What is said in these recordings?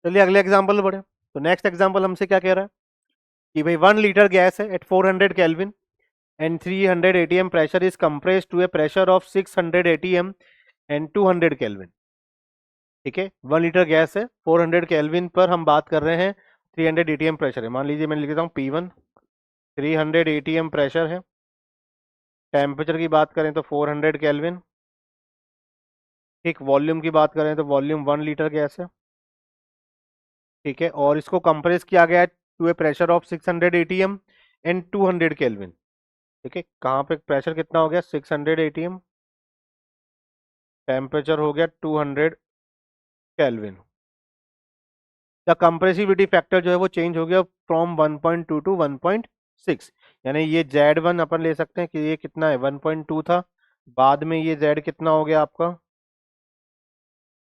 चलिए अगले एग्जाम्पल बढ़े। तो नेक्स्ट एग्जाम्पल हमसे क्या कह रहा है कि भाई 1 लीटर गैस है eight 400 kelvin and 300 atm pressure is compressed to a pressure of 600 atm and 200 kelvin. ठीक है, 1 लीटर गैस है, 400 केल्विन पर हम बात कर रहे हैं, 300 एटीएम प्रेशर है। मान लीजिए मैं लिख देता हूँ P1, 300 एटीएम प्रेशर है, टेम्परेचर की बात करें तो 400 केल्विन। ठीक, वॉल्यूम की बात करें तो वॉल्यूम 1 लीटर गैस है। ठीक है, और इसको कंप्रेस किया गया है to a pressure of 600 ATM and 200 kelvin. ठीक है, कहाँ पे प्रेशर कितना हो गया 600 एटीएम, टेम्परेचर हो गया 200 केल्विन। द कंप्रेसिबिलिटी फैक्टर जो है वो चेंज हो गया फ्रॉम 1.2 टू 1.6। यानी ये Z1 अपन ले सकते हैं कि ये कितना है 1.2 था, बाद में ये Z कितना हो गया आपका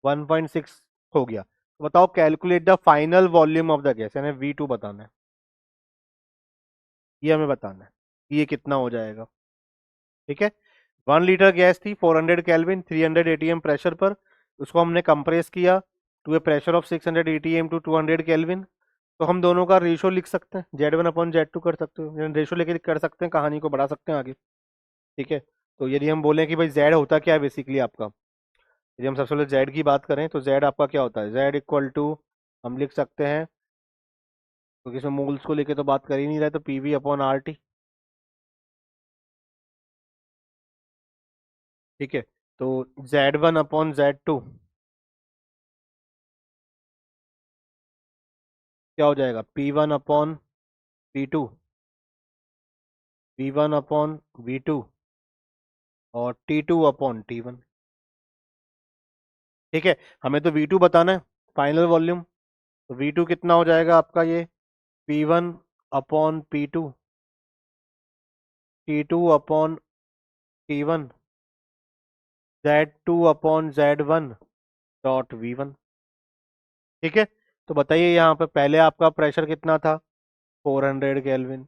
1.6 हो गया। तो बताओ calculate the final volume of the gas, यानी V2 बताना है, ये हमें बताना है कि ये कितना हो जाएगा। ठीक है, 1 लीटर गैस थी 400 केल्विन 300 एटीएम प्रेशर पर, उसको हमने कंप्रेस किया to a pressure of 600 ATM to 200 kelvin. तो हम दोनों का रेशो लिख सकते हैं, Z1/Z2 कर सकते हो, रेशो लेके कर सकते हैं, कहानी को बढ़ा सकते हैं आगे। ठीक है, तो यदि हम बोलें कि भाई Z होता क्या है बेसिकली आपका, यदि हम सबसे पहले Z की बात करें तो Z आपका क्या होता है, Z इक्वल टू हम लिख सकते हैं, क्योंकि इसमें मोल्स को लेके तो बात कर ही नहीं रहे, तो PV/RT। ठीक है, तो Z1/Z2 क्या हो जाएगा, P1/P2, V1/V2 और T2/T1। ठीक है, हमें तो V2 बताना है फाइनल वॉल्यूम, तो V2 कितना हो जाएगा आपका, ये P1/P2, T2/T1, Z2/Z1 dot V1। ठीक है, तो बताइए यहाँ पे पहले आपका प्रेशर कितना था 400 केल्विन,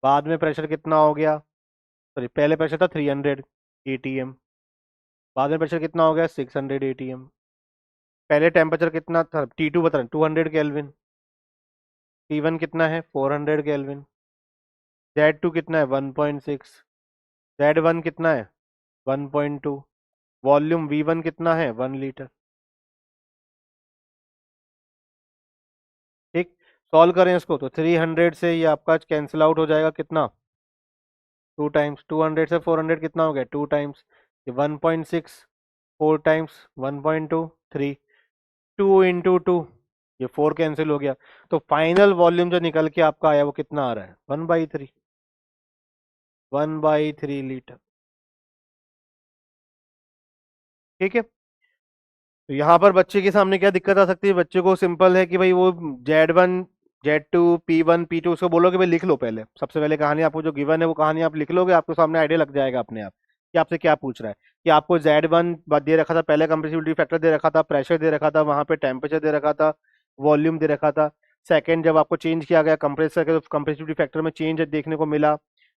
बाद में प्रेशर कितना हो गया, सॉरी पहले प्रेशर था 300 एटीएम, बाद में प्रेशर कितना हो गया 600 एटीएम, पहले टेम्परेचर कितना था T2 बता रहे 200 केल्विन, T1 कितना है 400 केल्विन, Z2 कितना है 1.6, Z1 कितना है 1.2, वॉल्यूम V1 कितना है 1 लीटर। ठीक, सॉल्व करें इसको तो 300 से ये आपका कैंसिल आउट हो जाएगा कितना 2 टाइम्स, 200 से 400 कितना हो गया 2 टाइम्स, ये 1.6 4 टाइम्स 1.2 3, 2 × 2 ये 4 कैंसिल हो गया। तो फाइनल वॉल्यूम जो निकल के आपका आया वो कितना आ रहा है 1/3, 1/3 लीटर। ठीक है, तो यहाँ पर बच्चे के सामने क्या दिक्कत आ सकती है, बच्चे को सिंपल है कि भाई वो Z1 Z2 P1 P2 उसको बोलो कि भाई लिख लो, पहले सबसे पहले कहानी आपको जो गिवन है वो कहानी आप लिख लोगे, आपके सामने आइडिया लग जाएगा अपने आप कि आपसे क्या पूछ रहा है। कि आपको Z1 दे रखा था, पहले कंप्रेसिबिलिटी फैक्टर दे रखा था, प्रेशर दे रखा था, वहां पे टेम्परेचर दे रखा था, वॉल्यूम दे रखा था। सेकेंड जब आपको चेंज किया गया कंप्रेसर के, तो कंप्रेसिबिलिटी फैक्टर में चेंज देखने को मिला।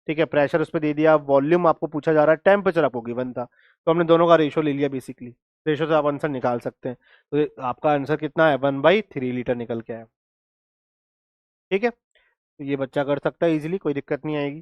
ठीक है, प्रेशर उस पर दे दिया, वॉल्यूम आपको पूछा जा रहा है, टेम्परेचर आपको गिवन था, तो हमने दोनों का रेशो ले लिया बेसिकली। रेशो से आप आंसर निकाल सकते हैं। तो आपका आंसर कितना है 1/3 लीटर निकल के आया। ठीक है, तो ये बच्चा कर सकता है इजीली, कोई दिक्कत नहीं आएगी।